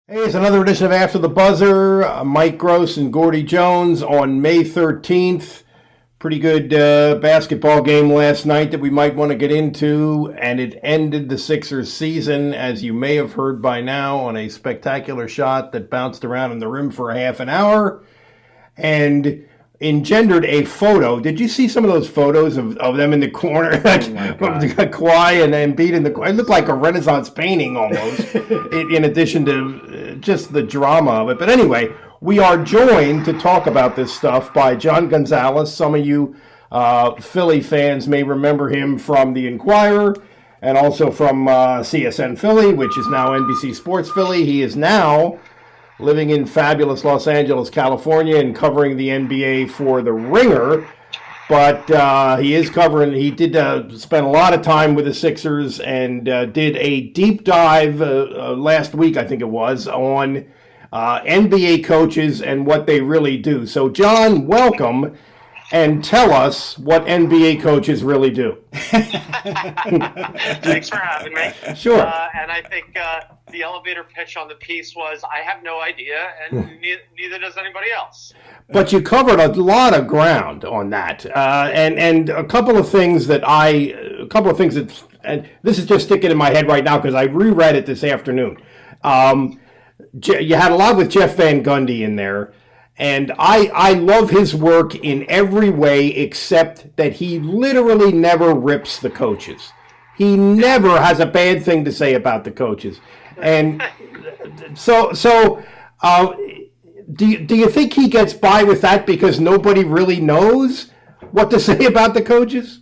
Hey, it's another edition of After the Buzzer. Mike Gross and Gordie Jones on May 13th. Pretty good basketball game last night that we might want to get into, and it ended the Sixers season, as you may have heard by now, on a spectacular shot that bounced around in the rim for a half an hour and engendered a photo. Did you see some of those photos of them in the corner? Oh my God. Kawhi and Embiid in the corner. It looked like a Renaissance painting almost, in addition to just the drama of it. But anyway, we are joined to talk about this stuff by John Gonzalez. Some of you Philly fans may remember him from The Inquirer and also from CSN Philly, which is now NBC Sports Philly. He is now living in fabulous Los Angeles, California, and covering the NBA for The Ringer. But he did spend a lot of time with the Sixers and did a deep dive last week, I think it was, on NBA coaches and what they really do. So, John, welcome, and tell us what NBA coaches really do. Thanks for having me. Sure. And I think the elevator pitch on the piece was, I have no idea, and neither does anybody else. But you covered a lot of ground on that, and a couple of things that and this is just sticking in my head right now because I reread it this afternoon. You had a lot with Jeff Van Gundy in there, and I love his work in every way except that he literally never rips the coaches. He never has a bad thing to say about the coaches, and so. Do you think he gets by with that because nobody really knows what to say about the coaches?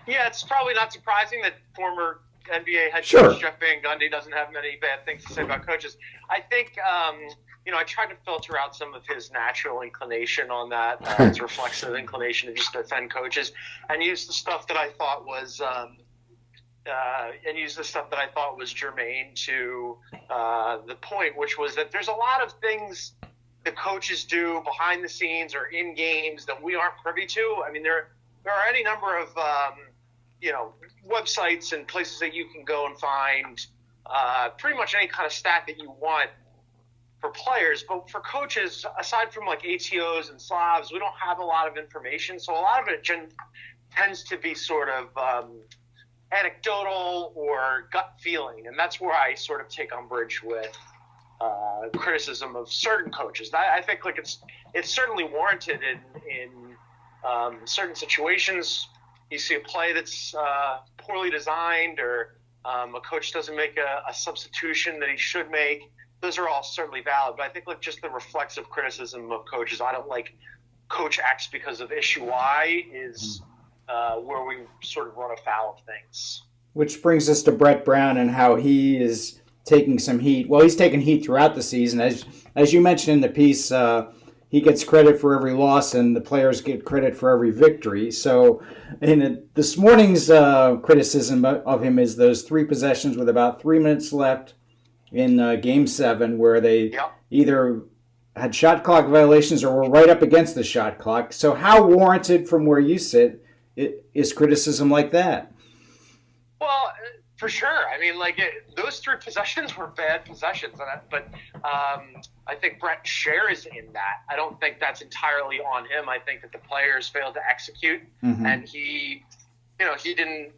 Yeah, it's probably not surprising that former NBA head Sure. coach Jeff Van Gundy doesn't have many bad things to say about coaches. I think, I tried to filter out some of his natural inclination on that, his reflexive inclination to just defend coaches, and use the stuff that I thought was germane to the point, which was that there's a lot of things the coaches do behind the scenes or in games that we aren't privy to. I mean, there are any number of websites and places that you can go and find pretty much any kind of stat that you want for players. But for coaches, aside from like ATOs and Slavs, we don't have a lot of information. So a lot of it tends to be sort of anecdotal or gut feeling, and that's where I sort of take umbrage with criticism of certain coaches. I think like it's certainly warranted in certain situations. You see a play that's poorly designed, or a coach doesn't make a substitution that he should make. Those are all certainly valid, but I think like just the reflexive criticism of coaches, I don't like Coach X because of issue Y, is where we sort of run afoul of things. Which brings us to Brett Brown and how he is taking some heat. Well, he's taken heat throughout the season. As you mentioned in the piece, he gets credit for every loss and the players get credit for every victory. So this morning's criticism of him is those three possessions with about 3 minutes left in Game 7 where they either had shot clock violations or were right up against the shot clock. So how warranted, from where you sit, is criticism like that? Well, for sure. I mean, those three possessions were bad possessions, but I think Brett shares in that. I don't think that's entirely on him. I think that the players failed to execute, and he didn't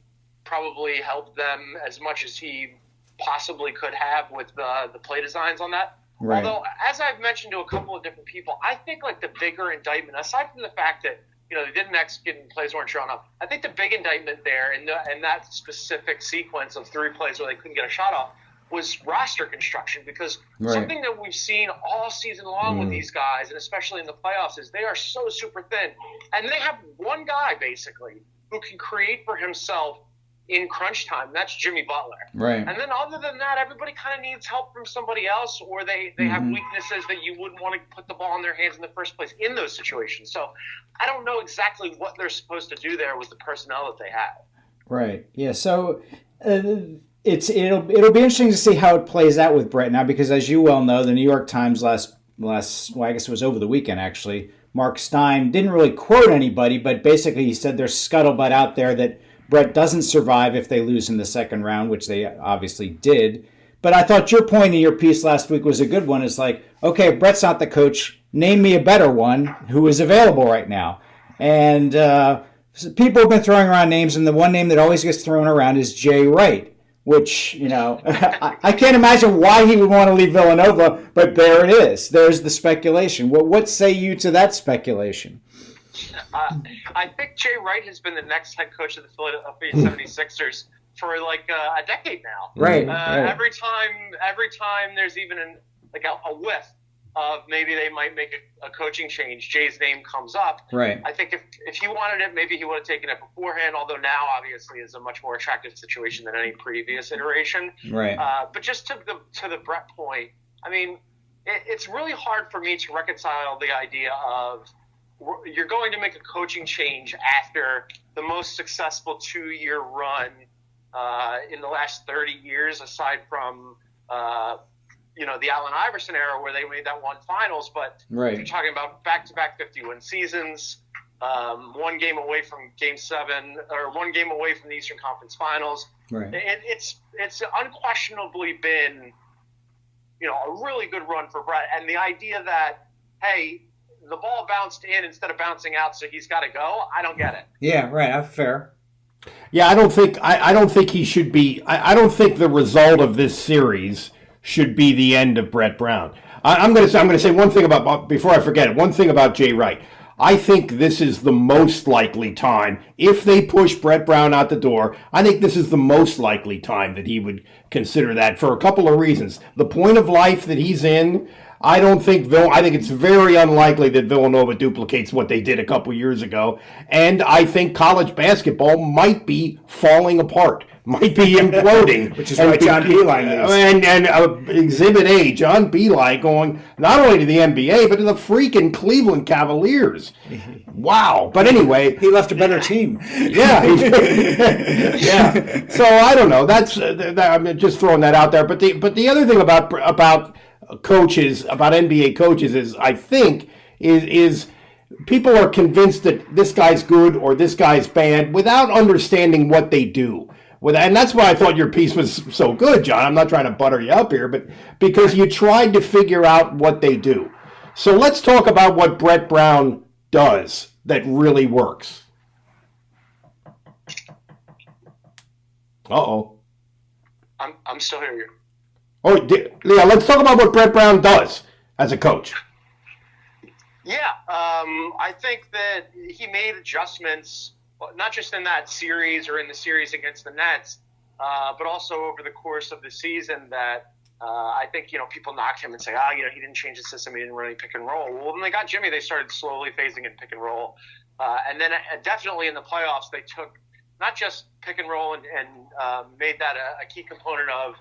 probably help them as much as he possibly could have with the play designs on that. Right. Although, as I've mentioned to a couple of different people, I think like the bigger indictment, aside from the fact that they didn't execute and plays weren't shown up, I think the big indictment there in that specific sequence of three plays where they couldn't get a shot off was roster construction, because something that we've seen all season long with these guys, and especially in the playoffs, is they are so super thin, and they have one guy basically who can create for himself in crunch time. That's Jimmy Butler. Right. And then other than that, everybody kind of needs help from somebody else, or they have weaknesses that you wouldn't want to put the ball in their hands in the first place in those situations. So I don't know exactly what they're supposed to do there with the personnel that they have. Right. Yeah. So it'll be interesting to see how it plays out with Brett now, because as you well know, the New York Times last well, I guess it was over the weekend actually, Mark Stein didn't really quote anybody, but basically he said there's scuttlebutt out there that Brett doesn't survive if they lose in the second round, which they obviously did. But I thought your point in your piece last week was a good one. It's like, okay, Brett's not the coach. Name me a better one who is available right now. And people have been throwing around names, and the one name that always gets thrown around is Jay Wright, which, I can't imagine why he would want to leave Villanova, but there it is. There's the speculation. What say you to that speculation? I think Jay Wright has been the next head coach of the Philadelphia 76ers for like a decade now. Right. Every time there's even a whiff of maybe they might make a coaching change, Jay's name comes up. Right. I think if he wanted it, maybe he would have taken it beforehand, although now obviously is a much more attractive situation than any previous iteration. Right. But just to the Brett point, I mean, it's really hard for me to reconcile the idea of you're going to make a coaching change after the most successful 2-year run in the last 30 years, aside from the Allen Iverson era where they made that one finals. But right. You're talking about back-to-back 50-win seasons, one game away from Game 7, or one game away from the Eastern Conference Finals. Right. It's unquestionably been a really good run for Brett. And the idea that, hey, the ball bounced in instead of bouncing out, so he's got to go, I don't get it. Yeah, right. That's fair. Yeah, I don't think he should be. I don't think the result of this series should be the end of Brett Brown. I'm going to say one thing before I forget it. One thing about Jay Wright. I think this is the most likely time, if they push Brett Brown out the door, I think this is the most likely time that he would consider that for a couple of reasons. The point of life that he's in, I think it's very unlikely that Villanova duplicates what they did a couple years ago. And I think college basketball might be falling apart, might be imploding. Which is why John Beilein is. And Exhibit A, John Beilein going not only to the NBA, but to the freaking Cleveland Cavaliers. Wow. But anyway. He left a better team. Yeah. Yeah. So I don't know. I'm just throwing that out there. But the other thing about coaches, about NBA coaches, is I think is people are convinced that this guy's good or this guy's bad without understanding what they do. And that's why I thought your piece was so good, John. I'm not trying to butter you up here, but because you tried to figure out what they do. So let's talk about what Brett Brown does that really works. Uh-oh. I'm still here. Oh, Leah, let's talk about what Brett Brown does as a coach. Yeah, I think that he made adjustments, not just in that series or in the series against the Nets, but also over the course of the season that I think, people knock him and say, he didn't change the system, he didn't run any pick and roll. Well, when they got Jimmy, they started slowly phasing in pick and roll. And then definitely in the playoffs, they took not just pick and roll and made that a key component of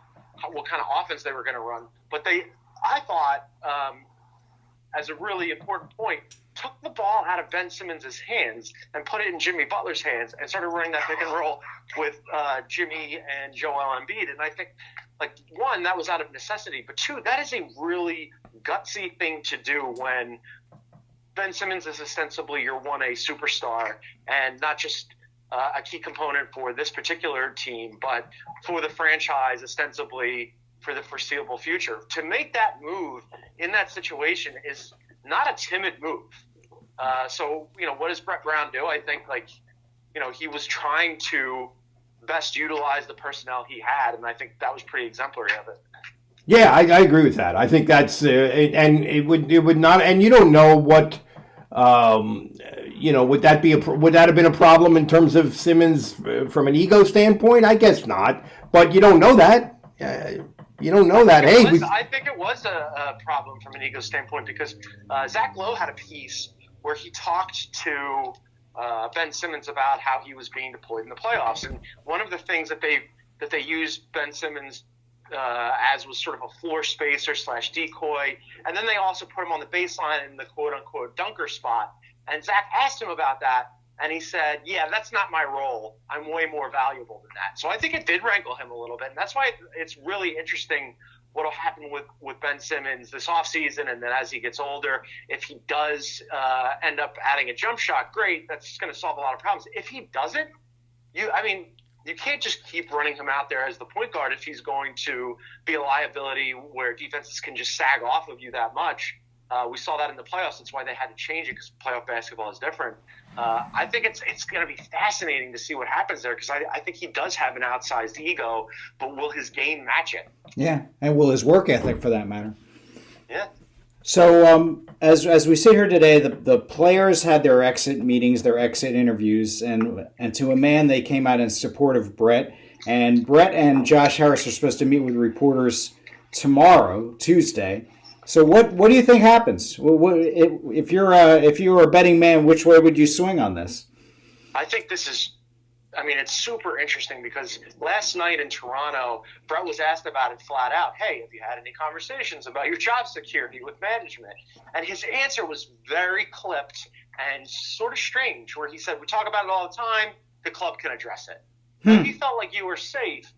what kind of offense they were going to run. But I thought, as a really important point, took the ball out of Ben Simmons' hands and put it in Jimmy Butler's hands and started running that pick and roll with Jimmy and Joel Embiid. And I think, one, that was out of necessity. But two, that is a really gutsy thing to do when Ben Simmons is ostensibly your 1A superstar and not just a key component for this particular team, but for the franchise, ostensibly for the foreseeable future. To make that move in that situation is not a timid move. So, what does Brett Brown do? I think, he was trying to best utilize the personnel he had, and I think that was pretty exemplary of it. Yeah, I agree with that. I think that's and it would not, and you don't know what. Would that have been a problem in terms of Simmons from an ego standpoint? I guess not, but you don't know that. You don't know that. I think it was a problem from an ego standpoint because Zach Lowe had a piece where he talked to Ben Simmons about how he was being deployed in the playoffs, and one of the things that they used Ben Simmons as was sort of a floor spacer / decoy. And then they also put him on the baseline in the quote-unquote dunker spot. And Zach asked him about that, and he said, yeah, that's not my role. I'm way more valuable than that. So I think it did rankle him a little bit. And that's why it's really interesting what will happen with Ben Simmons this offseason and then as he gets older. If he does you can't just keep running him out there as the point guard if he's going to be a liability where defenses can just sag off of you that much. We saw that in the playoffs. That's why they had to change it, because playoff basketball is different. I think it's going to be fascinating to see what happens there, because I think he does have an outsized ego, but will his game match it? Yeah, and will his work ethic, for that matter. Yeah. So as we sit here today, the players had their exit meetings, their exit interviews, and to a man they came out in support of Brett. And Brett and Josh Harris are supposed to meet with reporters tomorrow, Tuesday. So what do you think happens? If you're a betting man, which way would you swing on this? I think this is. I mean, it's super interesting because last night in Toronto, Brett was asked about it flat out. Hey, have you had any conversations about your job security with management? And his answer was very clipped and sort of strange, where he said, we talk about it all the time. The club can address it. If you felt like you were safe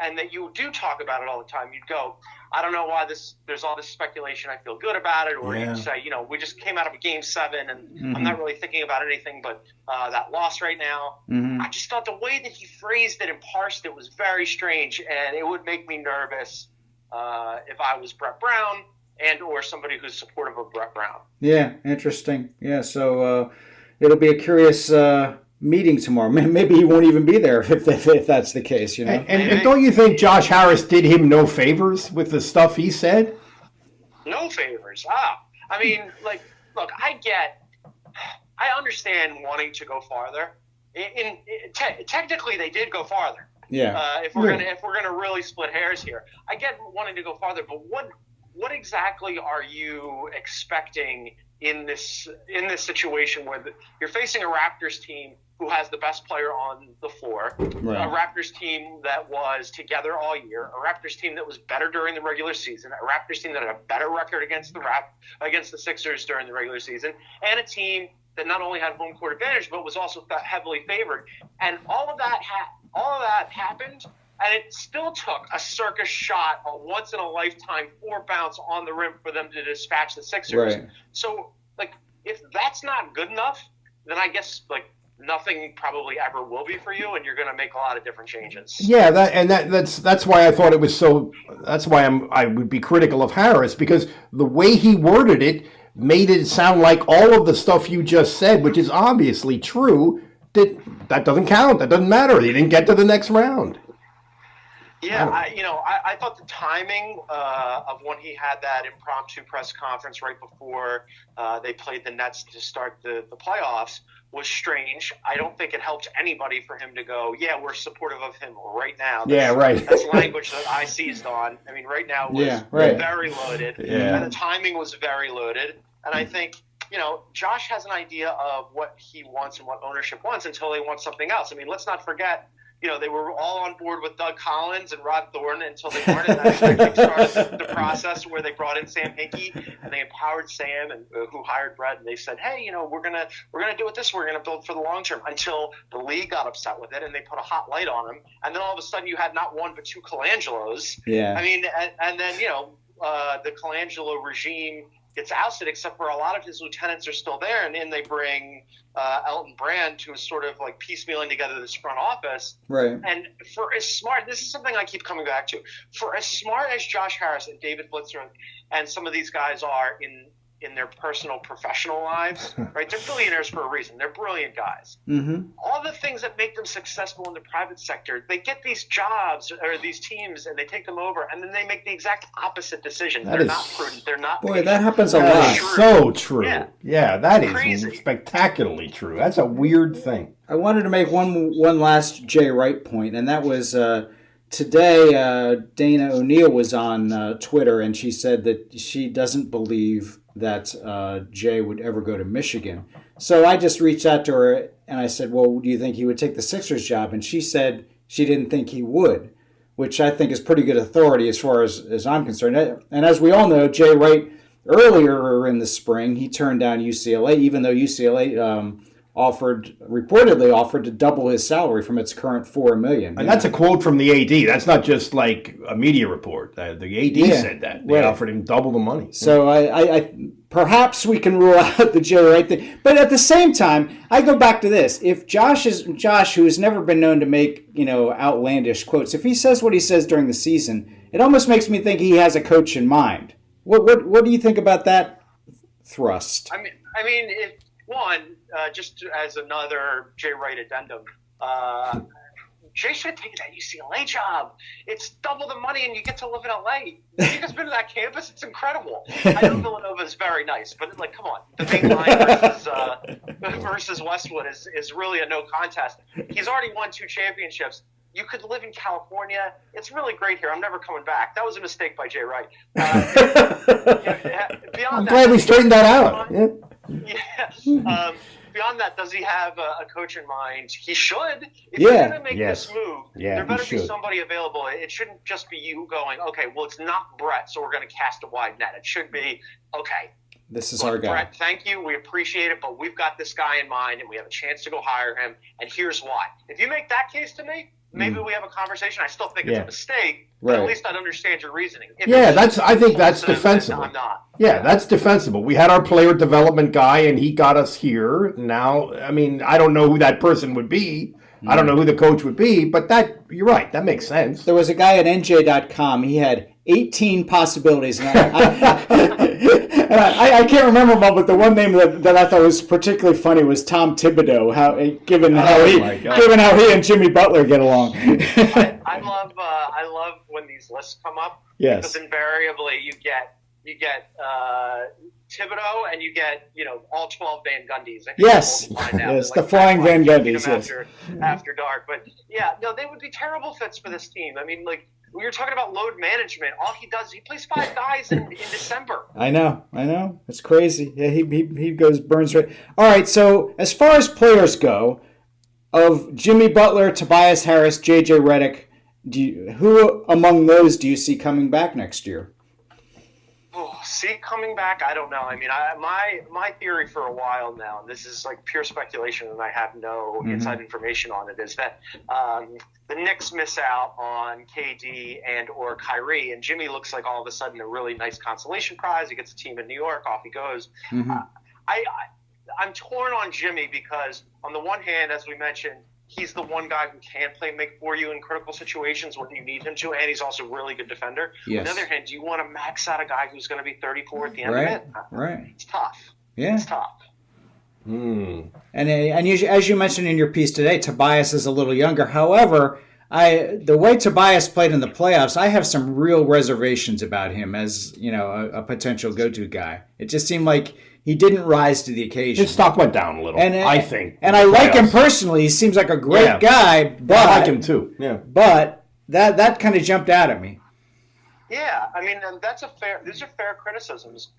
and that you do talk about it all the time, you'd go, I don't know why there's all this speculation. I feel good about it. Or you'd say, we just came out of a game 7 and I'm not really thinking about anything but that loss right now. I just thought the way that he phrased it and parsed it was very strange, and it would make me nervous if I was Brett Brown and or somebody who's supportive of Brett Brown. Yeah, interesting. Yeah, so it'll be a curious meeting tomorrow. Maybe he won't even be there if that's the case, And don't you think Josh Harris did him no favors with the stuff he said? No favors. I mean, look, I understand wanting to go farther. Technically, they did go farther. Yeah. If we're gonna really split hairs here, I get wanting to go farther, but what exactly are you expecting in this situation where you're facing a Raptors team who has the best player on the floor, right. A Raptors team that was together all year, a Raptors team that was better during the regular season, a Raptors team that had a better record against the Sixers during the regular season, and a team that not only had home court advantage but was also heavily favored. And all of that happened, and it still took a circus shot, a once-in-a-lifetime 4-bounce on the rim for them to dispatch the Sixers. Right. So, if that's not good enough, then I guess, nothing probably ever will be for you, and you're going to make a lot of different changes. Yeah, that's why I thought it was so. That's why I would be critical of Harris, because the way he worded it made it sound like all of the stuff you just said, which is obviously true, that doesn't count. That doesn't matter. He didn't get to the next round. Yeah, I thought the timing of when he had that impromptu press conference right before they played the Nets to start the playoffs was strange. I don't think it helped anybody for him to go, yeah, we're supportive of him right now. Right. That's language that I seized on. I mean, right now was very loaded. Yeah. And the timing was very loaded. And I think, Josh has an idea of what he wants and what ownership wants until they want something else. I mean, let's not forget, they were all on board with Doug Collins and Rod Thornton until they weren't. And that actually started the process where they brought in Sam Hinkie and they empowered Sam, and who hired Brett, and they said, hey, we're gonna do it this way. We're gonna build for the long term, until the league got upset with it and they put a hot light on him. And then all of a sudden you had not one but two Colangelos. Yeah. I mean, and then the Colangelo regime gets ousted, except for a lot of his lieutenants are still there, and then they bring Elton Brand, who is sort of piecemealing together this front office. Right. And for as smart, this is something I keep coming back to, for as smart as Josh Harris and David Blitzer and some of these guys are in their personal professional lives, right? They're billionaires for a reason. They're brilliant guys. Mm-hmm. All the things that make them successful in the private sector, they get these jobs or these teams and they take them over, and then they make the exact opposite decision. They're not prudent. They're not Boy, patient. that happens a That lot. is so true. Yeah. That is Crazy. spectacularly true. That's a weird thing. I wanted to make one last Jay Wright point, and that was today Dana O'Neill was on Twitter, and she said that she doesn't believe that Jay would ever go to Michigan. So I just reached out to her and I said, well, do you think he would take the Sixers job? And she said she didn't think he would, which I think is pretty good authority as far as I'm concerned. And as we all know, Jay Wright, earlier in the spring, he turned down UCLA, even though UCLA reportedly offered to double his salary from its current $4 million. And that's a quote from the AD. That's not just like a media report. The AD said that. They offered him double the money. So I perhaps we can rule out the Jay Wright thing. But at the same time, I go back to this. If Josh, who has never been known to make, outlandish quotes, if he says what he says during the season, it almost makes me think he has a coach in mind. What do you think about that thrust? I mean, just as another Jay Wright addendum, Jay should have taken that UCLA job. It's double the money, and you get to live in LA. You guys been to that campus? It's incredible. I know Villanova is very nice, but come on, the main line versus Westwood is really a no contest. He's already won 2 championships. You could live in California. It's really great here. I'm never coming back. That was a mistake by Jay Wright. I'm glad we straightened that out. Beyond that, does he have a coach in mind? He should. If you're going to make this move, there better be somebody available. It shouldn't just be you going, okay, well, it's not Brett, so we're going to cast a wide net. It should be, okay, this is our guy. Brett, thank you. We appreciate it, but we've got this guy in mind, and we have a chance to go hire him, and here's why. If you make that case to me, maybe we have a conversation. I still think it's a mistake, but at least I'd understand your reasoning. I think that's defensible. I'm not. Yeah, that's defensible. We had our player development guy, and he got us here. Now, I don't know who that person would be. I don't know who the coach would be, but you're right. That makes sense. There was a guy at NJ.com. He had 18 possibilities. And I can't remember them all, but the one name that I thought was particularly funny was Tom Thibodeau. Given how he and Jimmy Butler get along. I love when these lists come up. Yes. Because invariably you get Thibodeau and you get all 12 Van Gundys. Yes, the flying Van Gundys. Yes. After dark, but they would be terrible fits for this team. When you're talking about load management, all he does, he plays 5 guys in December. I know. It's crazy. Yeah, he burns right. All right, so as far as players go, of Jimmy Butler, Tobias Harris, J.J. Redick, who among those do you see coming back next year? Coming back, I don't know. My theory for a while now, and this is like pure speculation and I have no inside information on it, is that the Knicks miss out on KD and or Kyrie, and Jimmy looks like all of a sudden a really nice consolation prize. He gets a team in New York, off he goes. I'm torn on Jimmy because on the one hand, as we mentioned, he's the one guy who can make for you in critical situations when you need him to, and he's also a really good defender. Yes. On the other hand, do you want to max out a guy who's going to be 34 at the end of it? Right. It's tough. Yeah. It's tough. And as you mentioned in your piece today, Tobias is a little younger. However, the way Tobias played in the playoffs, I have some real reservations about him as a potential go-to guy. It just seemed like he didn't rise to the occasion. His stock went down a little, I think. And I like him personally. He seems like a great guy. But I like him too. Yeah. But that kind of jumped out at me. Yeah, these are fair criticisms.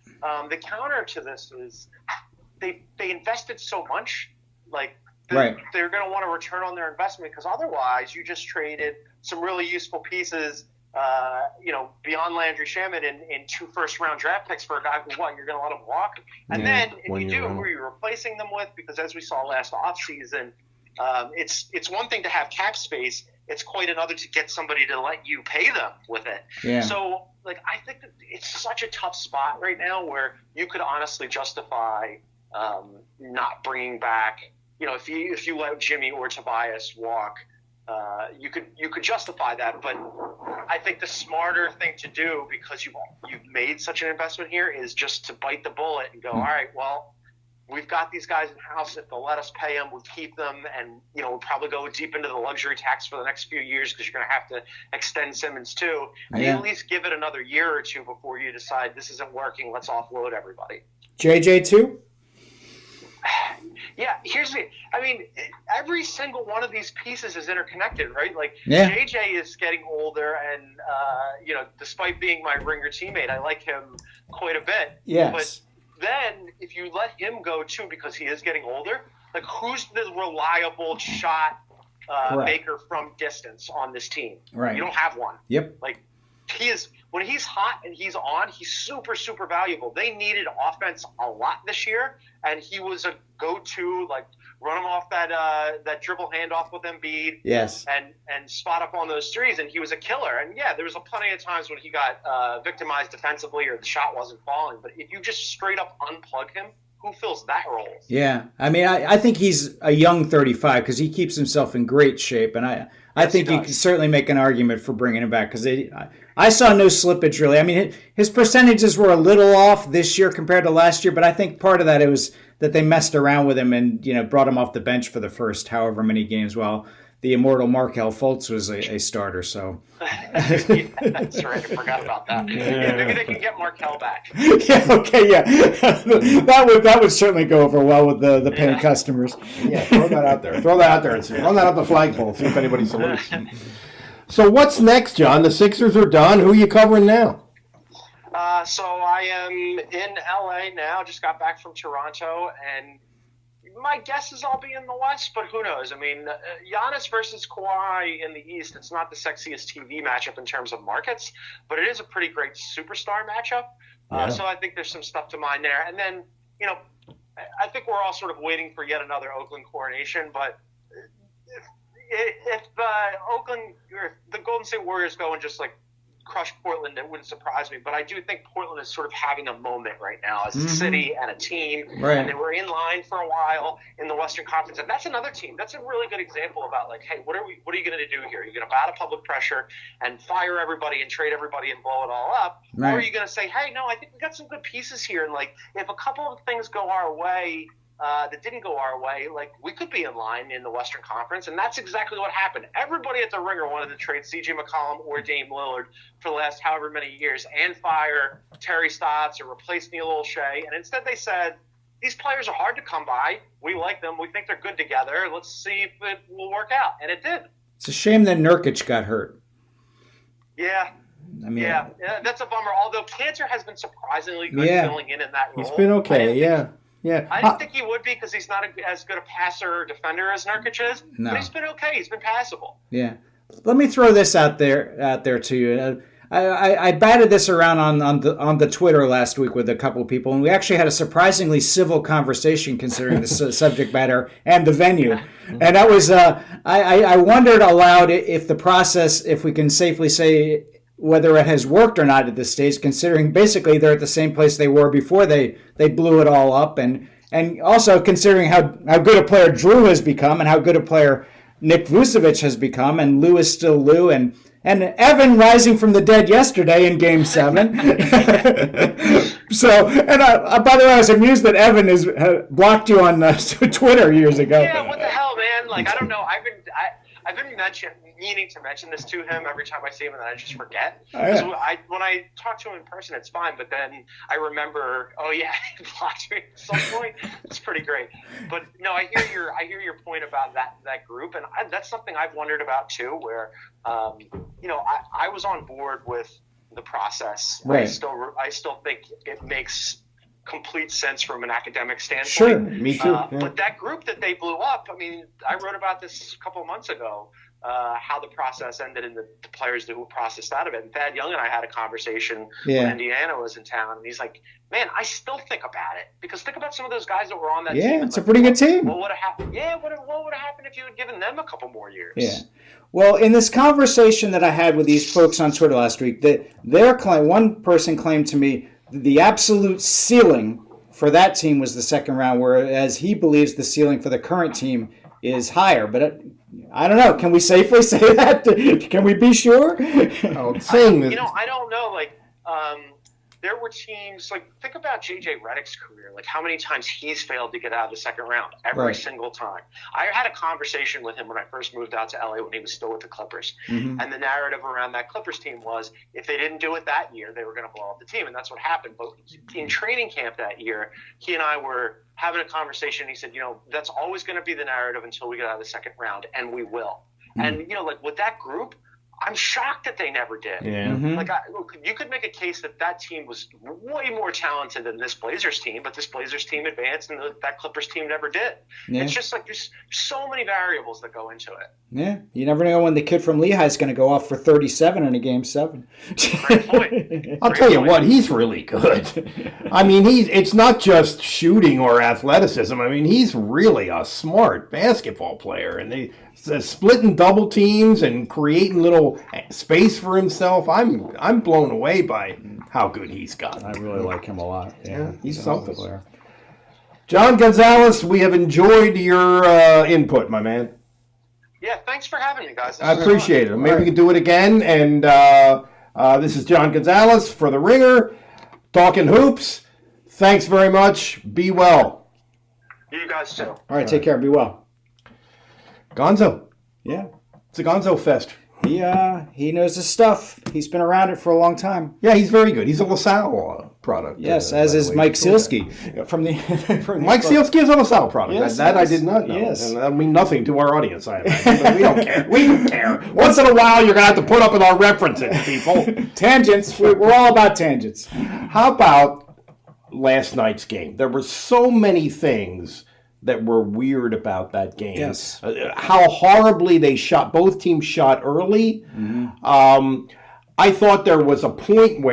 The counter to this is they invested so much, they're going to want to return on their investment because otherwise you just traded some really useful pieces. Beyond Landry Shamet in 2 first-round draft picks for a guy who you're going to let him walk. And then if you do, who are you replacing them with? Because as we saw last offseason, it's one thing to have cap space. It's quite another to get somebody to let you pay them with it. Yeah. So, I think that it's such a tough spot right now where you could honestly justify not bringing back, if you let Jimmy or Tobias walk, you could justify that, but I think the smarter thing to do, because you've made such an investment here, is just to bite the bullet and go, all right, well, we've got these guys in house. If they'll let us pay them, we'll keep them, and we'll probably go deep into the luxury tax for the next few years because you're going to have to extend Simmons too. And you at least give it another year or two before you decide this isn't working. Let's offload everybody. JJ too. Yeah, every single one of these pieces is interconnected, right? JJ is getting older, and despite being my Ringer teammate, I like him quite a bit. Yes. But then if you let him go too, because he is getting older, who's the reliable shot maker from distance on this team? Right. You don't have one. Yep. He is when he's hot and he's on, he's super, super valuable. They needed offense a lot this year, and he was a go-to, like, run him off that dribble handoff with Embiid, yes, and spot up on those threes, and he was a killer. And yeah, there was plenty of times when he got victimized defensively or the shot wasn't falling. But if you just straight up unplug him, who fills that role? Yeah, I mean, I think he's a young 35 because he keeps himself in great shape, and I think you can certainly make an argument for bringing him back because I saw no slippage really. I mean, his percentages were a little off this year compared to last year, but I think part of that it was that they messed around with him and brought him off the bench for the first however many games. Well, the immortal Markelle Fultz was a starter, so. Yeah, that's right. I forgot about that. Yeah, maybe they can get Markelle back. Yeah, okay, yeah. that would certainly go over well with the paying customers. Yeah, throw that out there. And run that up the flagpole. See if anybody salutes. So what's next, John? The Sixers are done. Who are you covering now? So I am in LA now. Just got back from Toronto, and my guess is I'll be in the West, but who knows? I mean, Giannis versus Kawhi in the East, it's not the sexiest TV matchup in terms of markets, but it is a pretty great superstar matchup. So I think there's some stuff to mine there. And then, I think we're all sort of waiting for yet another Oakland coronation, but if Oakland, or the Golden State Warriors go and just like crush Portland, it wouldn't surprise me. But I do think Portland is sort of having a moment right now as a city and a team. Right. And they were in line for a while in the Western Conference. And that's another team. That's a really good example about like, hey, what are you going to do here? Are you going to bow to public pressure and fire everybody and trade everybody and blow it all up? Right. Or are you going to say, hey, no, I think we got some good pieces here. And like, if a couple of things go our way, that didn't go our way, like we could be in line in the Western Conference, and that's exactly what happened. Everybody at the Ringer wanted to trade C.J. McCollum or Dame Lillard for the last however many years and fire Terry Stotts or replace Neil Olshey, and instead they said, these players are hard to come by. We like them. We think they're good together. Let's see if it will work out, and it did. It's a shame that Nurkic got hurt. Yeah. I mean, yeah, that's a bummer, although Cantor has been surprisingly good filling in that role. He's been okay, yeah. I didn't think he would be because he's not as good a passer or defender as Nurkic is. No. But he's been okay. He's been passable. Yeah. Let me throw this out there to you. I batted this around on the Twitter last week with a couple of people, and we actually had a surprisingly civil conversation considering the subject matter and the venue. And that was I wondered aloud if the process, if we can safely say whether it has worked or not at this stage, considering basically they're at the same place they were before they blew it all up, and also considering how good a player Drew has become and how good a player Nick Vucevic has become, and Lou is still Lou, and Evan rising from the dead yesterday in Game 7. So, and by the way, I was amused that Evan has blocked you on Twitter years ago. Yeah, what the hell, man? Like, I don't know. I've been meaning to mention this to him every time I see him, and then I just forget. When I talk to him in person, it's fine, but then I remember, oh yeah, he blocked me at some point. It's pretty great. But no, I hear your point about that group, and that's something I've wondered about too. Where I was on board with the process. Right. I still think it makes complete sense from an academic standpoint. Sure, me too. But that group that they blew up, I mean, I wrote about this a couple of months ago, how the process ended and the players who processed out of it. And Thad Young and I had a conversation when Indiana was in town, and he's like, man, I still think about it. Because think about some of those guys that were on that team. Yeah, it's a pretty good team. What would have happened? Yeah, what would have happened if you had given them a couple more years? Yeah. Well, in this conversation that I had with these folks on Twitter last week, one person claimed to me the absolute ceiling for that team was the second round, whereas he believes the ceiling for the current team is higher. But I don't know. Can we safely say that? Can we be sure? I don't know. Like, there were teams, like, think about J.J. Redick's career, like how many times he's failed to get out of the second round every single time. I had a conversation with him when I first moved out to L.A. when he was still with the Clippers. Mm-hmm. And the narrative around that Clippers team was if they didn't do it that year, they were going to blow up the team. And that's what happened. But in training camp that year, he and I were having a conversation. He said, that's always going to be the narrative until we get out of the second round, and we will. Mm-hmm. And, like with that group, I'm shocked that they never did. Yeah. Like, look, you could make a case that team was way more talented than this Blazers team, but this Blazers team advanced and that Clippers team never did. Yeah. It's just like there's so many variables that go into it. Yeah, you never know when the kid from Lehigh is going to go off for 37 in a game 7. Great point. I'll tell you what, he's really good. I mean, it's not just shooting or athleticism. I mean, he's really a smart basketball player, and they splitting double teams and creating little space for himself. I'm blown away by how good he's got. I really like him a lot. Yeah, he's something. John Gonzalez, we have enjoyed your input, my man. Yeah, thanks for having me, guys. I appreciate it. Maybe right. we can do it again. And this is John Gonzalez for The Ringer, talking hoops. Thanks very much. Be well. You guys too. All right, take care. Be well. Gonzo. Yeah. It's a Gonzo fest. He knows his stuff. He's been around it for a long time. Yeah, he's very good. He's a LaSalle product. Yes, as is Mike Sealski from the Mike Sealski is a LaSalle product. Yes, that yes, I did not know. yes. And that'll mean nothing to our audience, I imagine. But we don't care. We don't care. Once in a while, you're going to have to put up with our references, people. Tangents. We're all about tangents. How about last night's game? There were so many things that were weird about that game. Yes. How horribly they shot. Both teams shot early. I thought there was a point in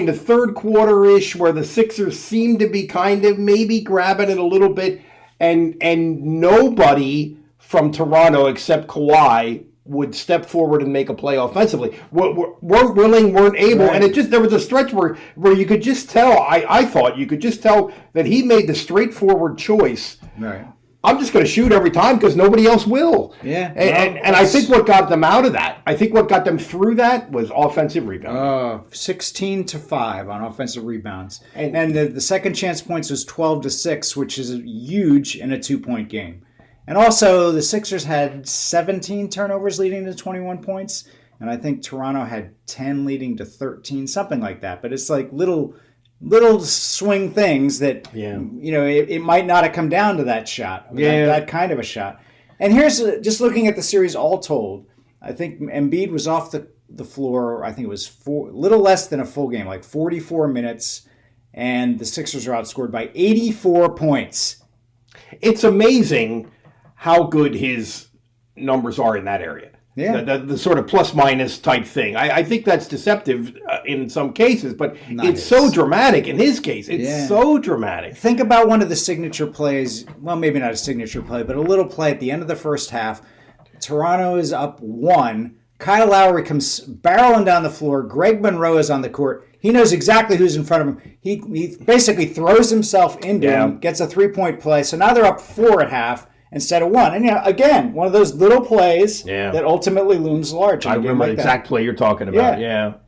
the third quarter-ish where the Sixers seemed to be kind of maybe grabbing it a little bit, and nobody from Toronto except Kawhi would step forward and make a play offensively. Weren't willing, weren't able, right. And there was a stretch where you could just tell, I thought you could just tell that he made the straightforward choice. Right. I'm just going to shoot every time because nobody else will. Yeah. And I think what got them out of that, I think what got them through that was offensive rebounding. 16-5 on offensive rebounds. And the second chance points was 12-6, which is huge in a 2-point game. And also, the Sixers had 17 turnovers leading to 21 points. And I think Toronto had 10 leading to 13, something like that. But it's like little swing things that, it might not have come down to that shot. That kind of a shot. And here's, just looking at the series all told, I think Embiid was off the floor, I think it was little less than a full game, like 44 minutes. And the Sixers are outscored by 84 points. It's amazing how good his numbers are in that area. Yeah. The sort of plus-minus type thing. I think that's deceptive in some cases, but it's so dramatic in his case. It's so dramatic. Think about one of the signature plays, well, maybe not a signature play, but a little play at the end of the first half. Toronto is up 1. Kyle Lowry comes barreling down the floor. Greg Monroe is on the court. He knows exactly who's in front of him. He basically throws himself into him, gets a 3-point play. So now they're up 4 at half instead of 1. And again, one of those little plays that ultimately looms large. I remember the exact play you're talking about.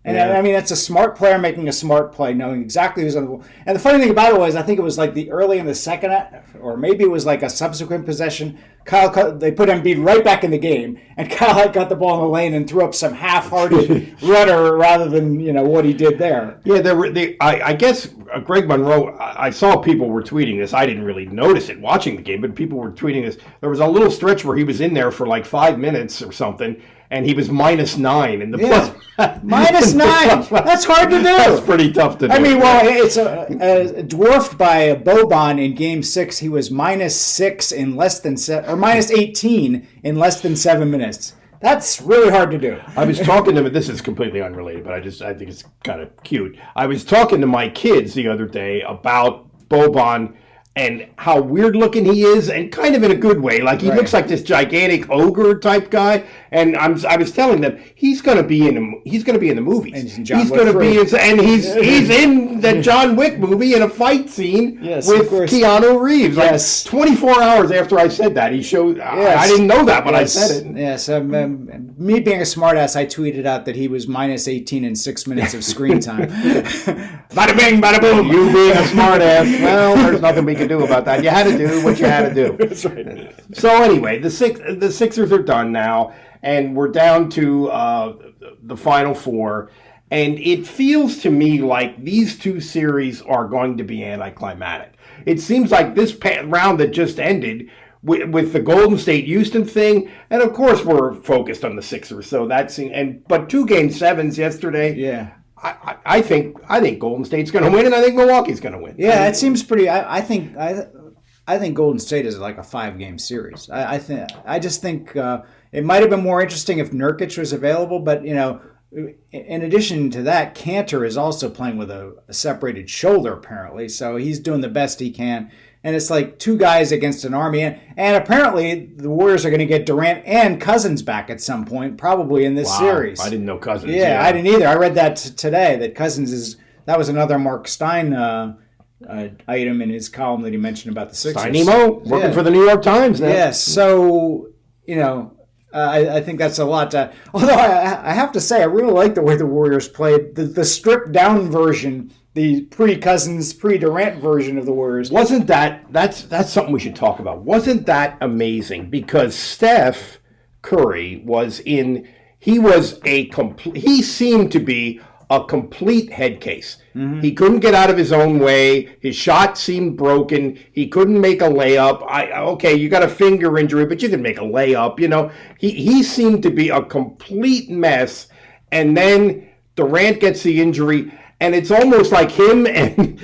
And I mean, that's a smart player making a smart play, knowing exactly who's on the ball. And the funny thing about it was, I think it was like early in the second, or maybe it was like a subsequent possession. They put Embiid right back in the game, and Kyle got the ball in the lane and threw up some half-hearted rudder rather than what he did there. Yeah, I guess Greg Monroe. I saw people were tweeting this. I didn't really notice it watching the game, but people were tweeting this. There was a little stretch where he was in there for like 5 minutes or something, and he was -9 in the plus. -9. That's hard to do. That's pretty tough to do. I mean, well, it's dwarfed by Boban in Game 6. He was -6 in less than or -18 in less than 7 minutes. That's really hard to do. I was talking to him. This is completely unrelated, but I think it's kind of cute. I was talking to my kids the other day about Boban and how weird looking he is, and kind of in a good way. Like he looks like this gigantic ogre type guy. And I was telling them he's going to be in the movies. And he's going to be he's in the John Wick movie in a fight scene with Keanu Reeves. Yes. Like 24 hours after I said that, he showed. I didn't know that when I said it. Yes. Me being a smartass, I tweeted out that he was -18 in 6 minutes of screen time. Bada bing, bada boom. You being a smartass. Well, there's nothing we can do about that. You had to do what you had to do. That's right. So anyway, the Sixers are done now, and we're down to the Final Four. And it feels to me like these two series are going to be anticlimactic. It seems like this round that just ended with the Golden State Houston thing, and of course we're focused on the Sixers. So but 2 Game 7s yesterday. Yeah. I think Golden State's going to win, and I think Milwaukee's going to win. Yeah, it seems pretty. I think Golden State is like a 5-game series. I just think it might have been more interesting if Nurkic was available, but in addition to that, Cantor is also playing with a separated shoulder apparently, so he's doing the best he can. And it's like 2 guys against an army. And apparently the Warriors are going to get Durant and Cousins back at some point, probably in this series. I didn't know Cousins. Yeah, I didn't either. I read that today, that Cousins that was another Mark Stein item in his column that he mentioned about the Sixers. Stein-Emo, working for the New York Times now. Yes, so, I think that's a lot. Although I have to say, I really like the way the Warriors played. The stripped-down version, the pre-Cousins, pre-Durant version of the Warriors. Wasn't that's something we should talk about. Wasn't that amazing? Because Steph Curry he seemed to be a complete head case. Mm-hmm. He couldn't get out of his own way. His shot seemed broken. He couldn't make a layup. Okay, you got a finger injury, but you can make a layup. He seemed to be a complete mess. And then Durant gets the injury, and it's almost like him and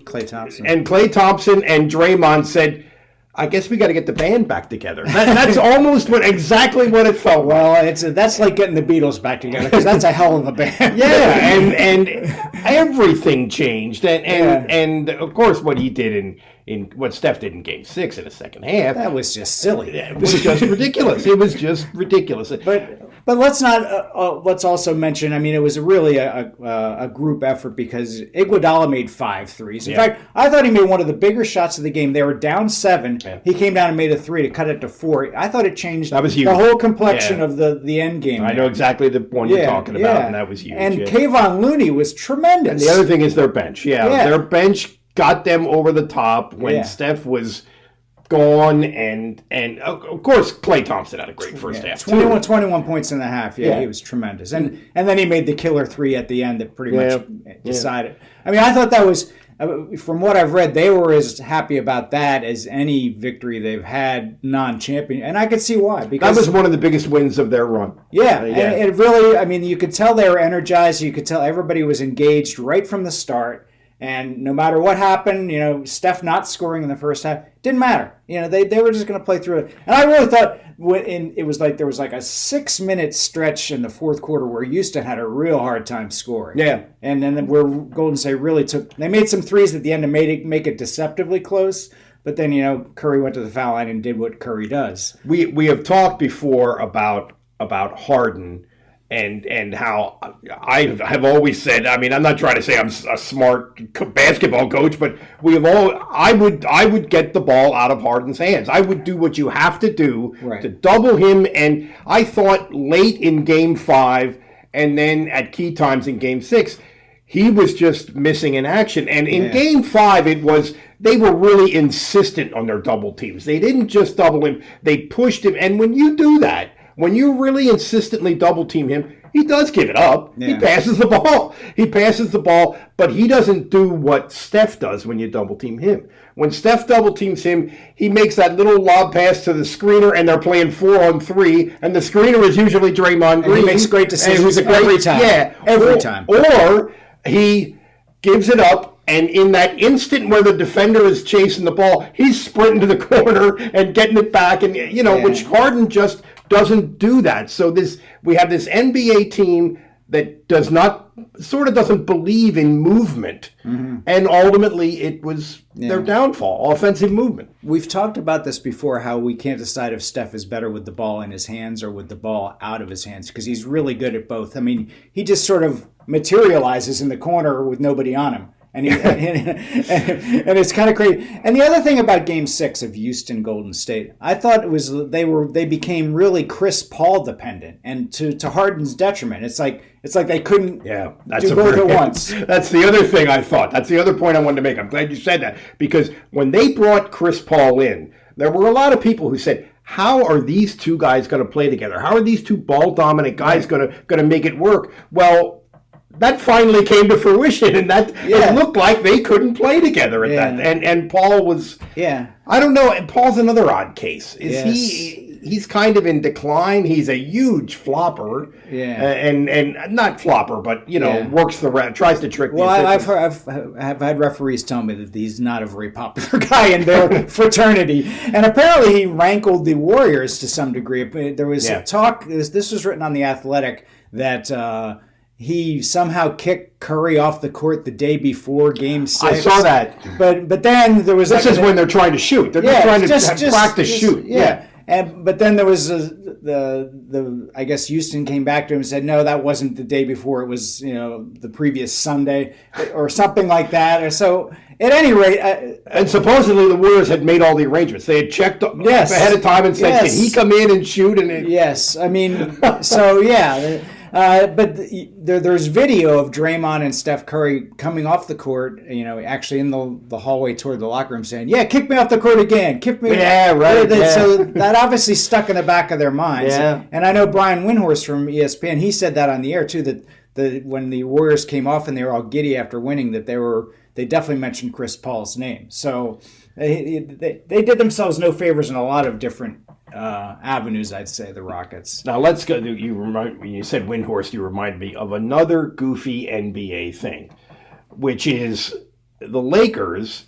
Klay Thompson and Draymond said, I guess we got to get the band back together. That's almost exactly what it felt like. Well, that's like getting the Beatles back together, because that's a hell of a band. Yeah, and everything changed, and of course what he did in what Steph did in Game 6 in the second half. That was just silly. It was just ridiculous. It was just ridiculous. But let's not. Let's also mention. I mean, it was really a group effort, because Iguodala made 5 threes. In fact, I thought he made one of the bigger shots of the game. They were down 7. Yeah. He came down and made a 3 to cut it to 4. I thought it changed the whole complexion of the end game. I know exactly the one you're talking about, and that was huge. And Kayvon Looney was tremendous. And the other thing is their bench. Their bench got them over the top when Steph was gone, and of course Klay Thompson had a great first half. 21 points in the half. Yeah, he was tremendous. And then he made the killer 3 at the end that pretty much decided. I mean, I thought that was, from what I've read, they were as happy about that as any victory they've had non-champion, and I could see why. Because that was one of the biggest wins of their run. Yeah, and it really, I mean, you could tell they were energized. You could tell everybody was engaged right from the start. And no matter what happened, Steph not scoring in the first half, didn't matter. They were just going to play through it. And I really thought it was like there was like a 6-minute stretch in the fourth quarter where Houston had a real hard time scoring. Yeah. And then where Golden State really they made some threes at the end to make it deceptively close. But then, Curry went to the foul line and did what Curry does. We have talked before about Harden. And how I have always said, I mean, I'm not trying to say I'm a smart basketball coach, but I would get the ball out of Harden's hands. I would do what you have to do to double him. And I thought late in Game 5 and then at key times in Game 6, he was just missing in action. And in Game 5, they were really insistent on their double teams. They didn't just double him, they pushed him. And when you do that, when you really insistently double team him, he does give it up. Yeah. He passes the ball, but he doesn't do what Steph does when you double team him. When Steph double teams him, he makes that little lob pass to the screener, and they're playing 4-on-3, and the screener is usually Draymond Green. And he makes great decisions every time. Yeah, every time. Or he gives it up, and in that instant where the defender is chasing the ball, he's sprinting to the corner and getting it back, and which Harden just doesn't do that. So we have this NBA team that doesn't believe in movement, and ultimately it was their downfall, offensive movement. We've talked about this before, how we can't decide if Steph is better with the ball in his hands or with the ball out of his hands, because he's really good at both. I mean, he just sort of materializes in the corner with nobody on him. And it's kind of crazy. And the other thing about Game 6 of Houston Golden State, I thought it was they became really Chris Paul dependent, and to Harden's detriment. It's like they couldn't do both at once. That's the other thing I thought. That's the other point I wanted to make. I'm glad you said that, because when they brought Chris Paul in, there were a lot of people who said, how are these two guys going to play together? How are these two ball dominant guys going to make it work? Well, that finally came to fruition, and that it looked like they couldn't play together at that. And Paul was. Yeah. I don't know. And Paul's another odd case. He's kind of in decline. He's a huge flopper. Yeah. And not flopper, but works tries to trick. Well, I've had referees tell me that he's not a very popular guy in their fraternity, and apparently he rankled the Warriors to some degree. There was talk. This was written on The Athletic that he somehow kicked Curry off the court the day before Game 6. I saw that. But then there was. This is when they're trying to shoot. They're trying to practice shoot. Yeah. But then there was the I guess Houston came back to him and said, no, that wasn't the day before. It was the previous Sunday or something like that. Or so at any rate, and supposedly the Warriors had made all the arrangements. They had checked ahead of time and said, can he come in and shoot? And yes, I mean, so yeah. But there's video of Draymond and Steph Curry coming off the court, actually in the hallway toward the locker room saying, kick me off the court again. Kick me. Yeah, right. So that obviously stuck in the back of their minds. Yeah. And I know Brian Windhorst from ESPN, he said that on the air too, that when the Warriors came off and they were all giddy after winning, that they definitely mentioned Chris Paul's name. So they did themselves no favors in a lot of different avenues, I'd say, the Rockets. Now let's go. When you said Windhorst, you remind me of another goofy NBA thing, which is the Lakers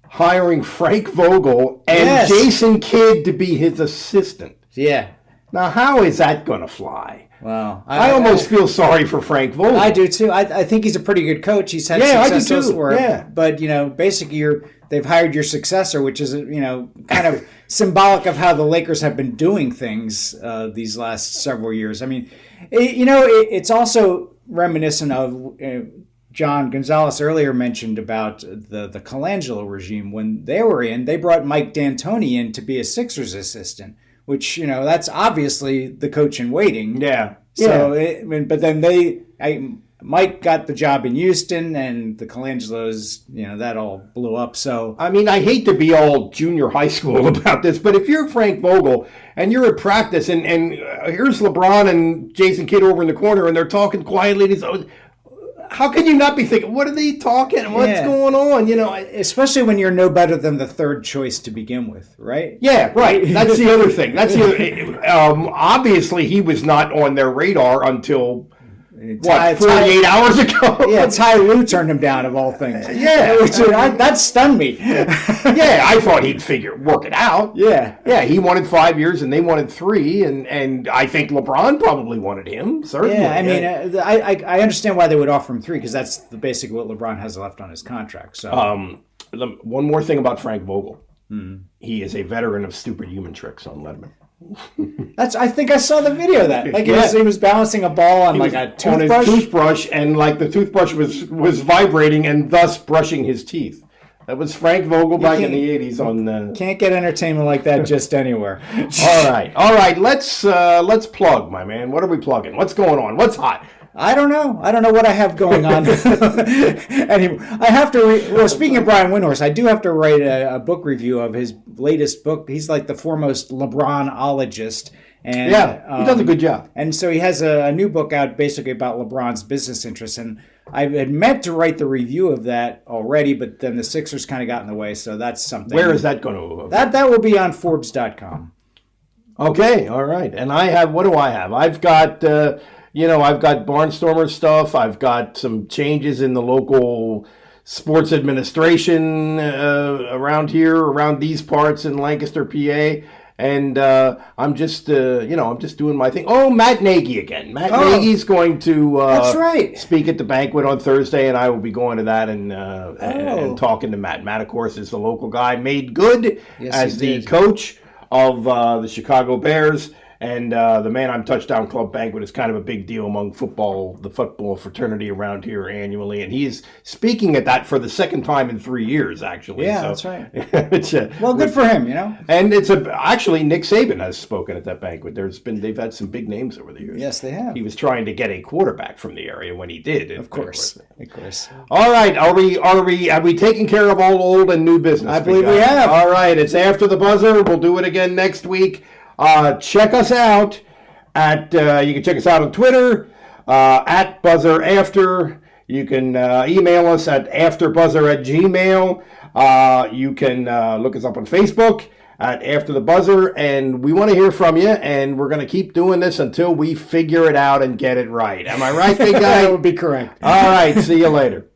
hiring Frank Vogel and Jason Kidd to be his assistant. Yeah. Now, how is that going to fly? Well, I almost feel sorry for Frank Vogel. I do too. I think he's a pretty good coach. He's had success elsewhere. Yeah. But basically, they've hired your successor, which is kind of symbolic of how the Lakers have been doing things these last several years. I mean, it's also reminiscent of John Gonzalez earlier mentioned about the Colangelo regime. When they were in, they brought Mike D'Antoni in to be a Sixers assistant, which, that's obviously the coach in waiting. Yeah. So, but then Mike got the job in Houston, and the Colangelos, that all blew up. So, I mean, I hate to be all junior high school about this, but if you're Frank Vogel and you're at practice and here's LeBron and Jason Kidd over in the corner and they're talking quietly, how can you not be thinking, what are they talking? What's going on? Especially when you're no better than the third choice to begin with, right? Yeah, right. That's the other thing. Obviously, he was not on their radar until 48 hours ago. Yeah, Ty Lue turned him down of all things. Yeah, that stunned me. Yeah, I thought he'd work it out. Yeah, he wanted 5 years and they wanted 3, and I think LeBron probably wanted him. Certainly. Yeah, I mean, I understand why they would offer him 3 because that's basically what LeBron has left on his contract. So, one more thing about Frank Vogel, he is a veteran of stupid human tricks on Letterman. I think I saw the video of that. He was balancing a ball on a toothbrush. On his toothbrush, and the toothbrush was vibrating and thus brushing his teeth. That was Frank Vogel back in the 80s on. Can't get entertainment like that just anywhere. All right. Let's plug, my man. What are we plugging? What's going on? What's hot? I don't know what I have going on. Anyway, I have to. Speaking of Brian Windhorst, I do have to write a book review of his latest book. He's like the foremost LeBronologist, and he does a good job. And so he has a new book out, basically about LeBron's business interests. And I had meant to write the review of that already, but then the Sixers kind of got in the way. So that's something. Where is that going to? That will be on Forbes.com. Okay, all right. And I have. What do I have? I've got. I've got Barnstormer stuff. I've got some changes in the local sports administration around these parts in Lancaster, PA. And I'm just doing my thing. Oh, Matt Nagy again. Matt Nagy's going to that's right. Speak at the banquet on Thursday, and I will be going to that and talking to Matt. Matt, of course, is the local guy made good as the coach of the Chicago Bears. And the Man on Touchdown Club banquet is kind of a big deal among the football fraternity around here annually. And he's speaking at that for the second time in 3 years, actually. Yeah, that's right. Well, good for him, And it's actually Nick Saban has spoken at that banquet. They've had some big names over the years. Yes, they have. He was trying to get a quarterback from the area when he did. Of course. All right, have we taken care of all old and new business? I believe we have. All right, it's after the buzzer. We'll do it again next week. Check us out at, you can check us out on Twitter, at Buzzer After. You can email us at afterbuzzer@gmail. You can look us up on Facebook at After the Buzzer, and we want to hear from you, and we're going to keep doing this until we figure it out and get it right. Am I right, big guy? That would be correct. All right, see you later.